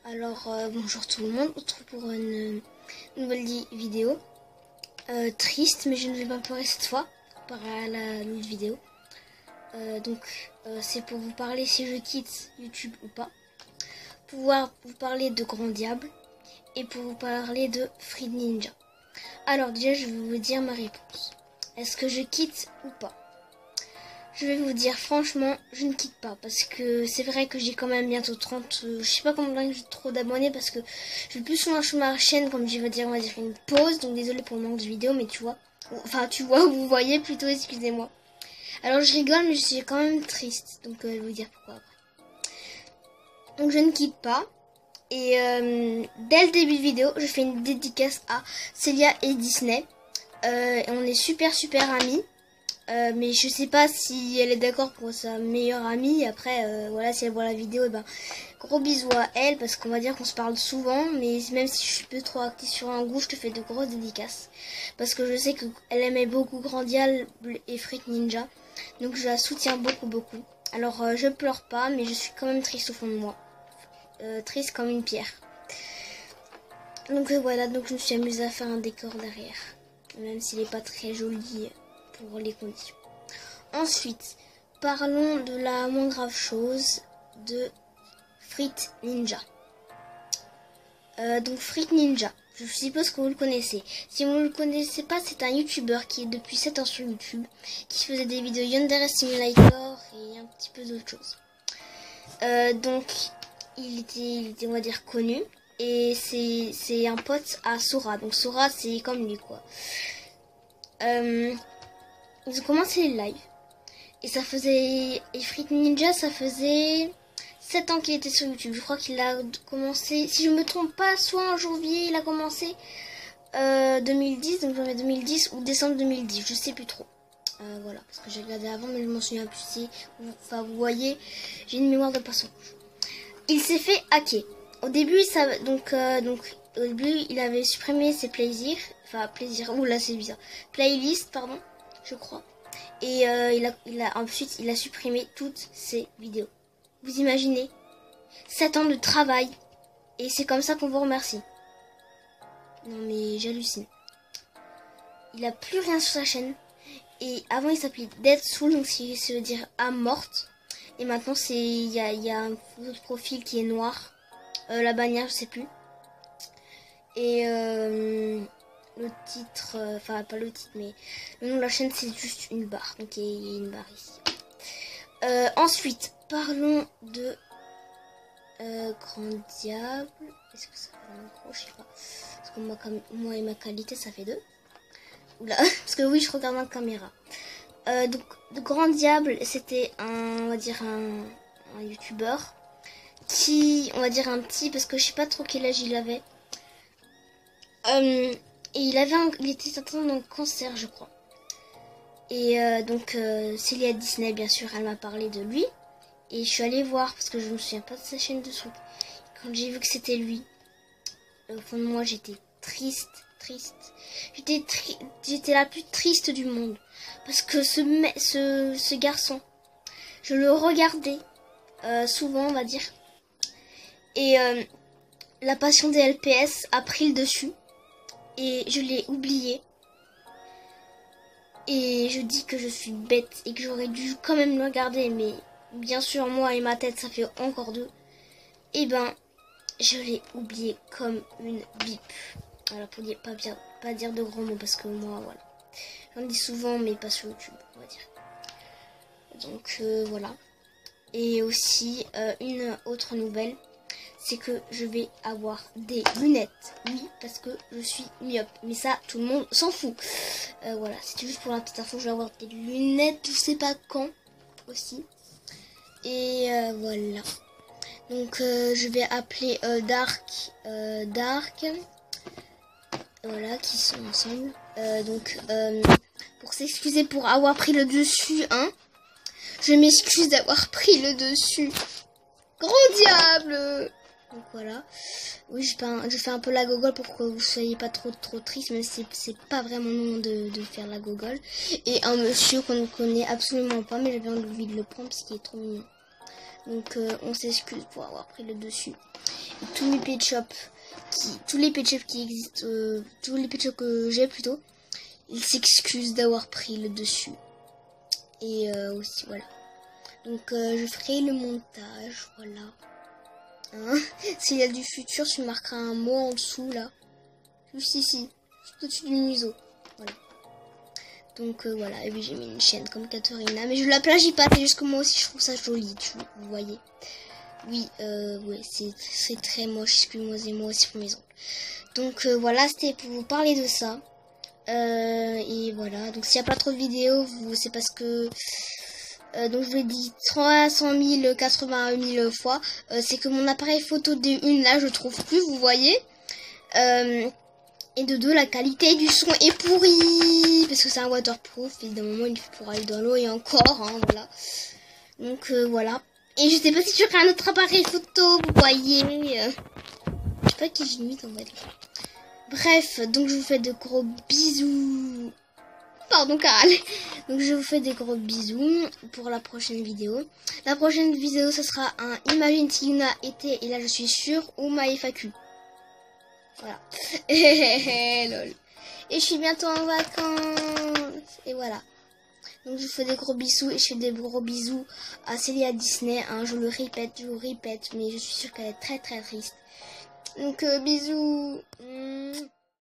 Alors bonjour tout le monde, on se retrouve pour une nouvelle vidéo triste, mais je ne vais pas pleurer cette fois comparé à l'autre vidéo. C'est pour vous parler si je quitte YouTube ou pas, pouvoir vous parler de Grand Diable et pour vous parler de Fruit Ninja. Alors déjà je vais vous dire ma réponse. Est-ce que je quitte ou pas? Je vais vous dire franchement, je ne quitte pas parce que c'est vrai que j'ai quand même bientôt 30, je sais pas combien j'ai trop d'abonnés parce que je vais plus souvent sur ma chaîne comme je vais dire, on va dire une pause, donc désolé pour le manque de vidéos mais tu vois, vous voyez plutôt, excusez-moi. Alors je rigole mais je suis quand même triste, donc je vais vous dire pourquoi après. Donc je ne quitte pas et dès le début de vidéo, je fais une dédicace à Célia et Disney. Et on est super amis. Mais je sais pas si elle est d'accord pour sa meilleure amie. Après, voilà, si elle voit la vidéo, et ben, gros bisous à elle, parce qu'on va dire qu'on se parle souvent. Mais même si je suis peu trop active sur un goût, je te fais de grosses dédicaces. Parce que je sais qu'elle aimait beaucoup Grand Diable et Fruit Ninja. Donc je la soutiens beaucoup. Alors je pleure pas, mais je suis quand même triste au fond de moi. Triste comme une pierre. Donc voilà, donc je me suis amusée à faire un décor derrière. Même s'il n'est pas très joli pour les conditions. Ensuite, parlons de la moins grave chose de Fruit Ninja. Donc Fruit Ninja, je suppose que vous le connaissez. Si vous ne le connaissez pas, c'est un youtubeur qui est depuis 7 ans sur YouTube, qui faisait des vidéos Yandere Simulator et un petit peu d'autres choses. Donc il était, on va dire, connu. Et c'est un pote à Sora. Donc Sora, c'est comme lui, quoi. Ils ont commencé les lives. Et ça faisait... Et Fruit Ninja, ça faisait 7 ans qu'il était sur YouTube. Je crois qu'il a commencé... Si je me trompe pas, soit en janvier, il a commencé 2010. Donc janvier 2010 ou décembre 2010. Je sais plus trop. Voilà, parce que j'ai regardé avant, mais je m'en souviens plus. Si... Enfin, vous voyez, j'ai une mémoire de poisson rouge. Il s'est fait hacker. Au début, au début, il avait supprimé ses plaisirs. Enfin, plaisirs... Oula, c'est bizarre. Playlist, pardon, je crois. Et ensuite, il a supprimé toutes ses vidéos. Vous imaginez 7 ans de travail. Et c'est comme ça qu'on vous remercie. Non mais j'hallucine. Il a plus rien sur sa chaîne. Et avant, il s'appelait Dead Soul, donc ça veut dire âme morte. Et maintenant, il y a un autre profil qui est noir. La bannière, je sais plus. Et le titre, enfin pas le titre, mais le nom de la chaîne, c'est juste une barre. Donc il y a une barre ici. Ensuite, parlons de Grand Diable. Est-ce que ça fait un micro? Je sais pas. Parce que moi et ma qualité, ça fait 2. Oula, parce que oui, je regarde ma caméra. Donc, de Grand Diable, c'était on va dire un youtubeur qui, on va dire un petit, parce que je sais pas trop quel âge il avait. Et il était atteint d'un cancer, je crois. Et Célia Disney, bien sûr, elle m'a parlé de lui. Et je suis allée voir, parce que je me souviens pas de sa chaîne de trucs. Quand j'ai vu que c'était lui, au fond de moi, j'étais triste. J'étais la plus triste du monde. Parce que ce garçon, je le regardais souvent, on va dire. Et la passion des LPS a pris le dessus. Et je l'ai oublié. Et je dis que je suis bête et que j'aurais dû quand même le regarder. Mais bien sûr, moi et ma tête, ça fait encore 2. Et ben, je l'ai oublié comme une bip. Voilà, pour pas dire de grands mots parce que moi, voilà. J'en dis souvent, mais pas sur YouTube, on va dire. Donc, voilà. Et aussi, une autre nouvelle. C'est que je vais avoir des lunettes. Oui, parce que je suis myope. Mais ça, tout le monde s'en fout. Voilà, c'était juste pour la petite info. Je vais avoir des lunettes, je sais pas quand aussi. Et voilà. Donc, je vais appeler Dark. Voilà, qui sont ensemble. Pour s'excuser pour avoir pris le dessus, hein. Je m'excuse d'avoir pris le dessus. Grand Diable! Donc voilà. Oui, je fais un peu la gogole pour que vous soyez pas trop triste, mais c'est pas vraiment le moment de faire la gogole. Et un monsieur qu'on ne connaît absolument pas, mais j'avais envie de le prendre parce qu'il est trop mignon. Donc on s'excuse pour avoir pris le dessus. tous mes pet shops tous les pet shops qui existent, tous les pet shops que j'ai plutôt, ils s'excusent d'avoir pris le dessus. Et aussi voilà. Donc je ferai le montage, voilà. Hein, s'il y a du futur, tu marqueras un mot en dessous là. Juste ici, juste au-dessus du museau. Voilà. Donc voilà, et puis j'ai mis une chaîne comme Katerina, mais je la plagie pas, c'est juste que moi aussi je trouve ça joli, vous voyez. Oui, ouais, c'est très moche, excusez-moi aussi pour mes ongles. Donc voilà, c'était pour vous parler de ça. Et voilà, donc s'il n'y a pas trop de vidéos, c'est parce que... donc je vous l'ai dit 300 000, 81 000 fois. C'est que mon appareil photo D1 là, je trouve plus, vous voyez. Et de deux, la qualité du son est pourrie. Parce que c'est un waterproof, évidemment, il fait pour aller dans l'eau et encore, hein, voilà. Donc voilà. Et je sais pas si tu aurais un autre appareil photo, vous voyez. Je sais pas qui j'imite en fait. Bref, donc je vous fais de gros bisous. Pardon, Caral. Donc je vous fais des gros bisous pour la prochaine vidéo. La prochaine vidéo, ce sera un Imagine si Yuna était, et là je suis sûre, ou ma FAQ. Voilà. Lol. Et je suis bientôt en vacances. Et voilà. Donc je vous fais des gros bisous et je fais des gros bisous à Célia Disney. Hein, je le répète, mais je suis sûre qu'elle est très très triste. Donc bisous.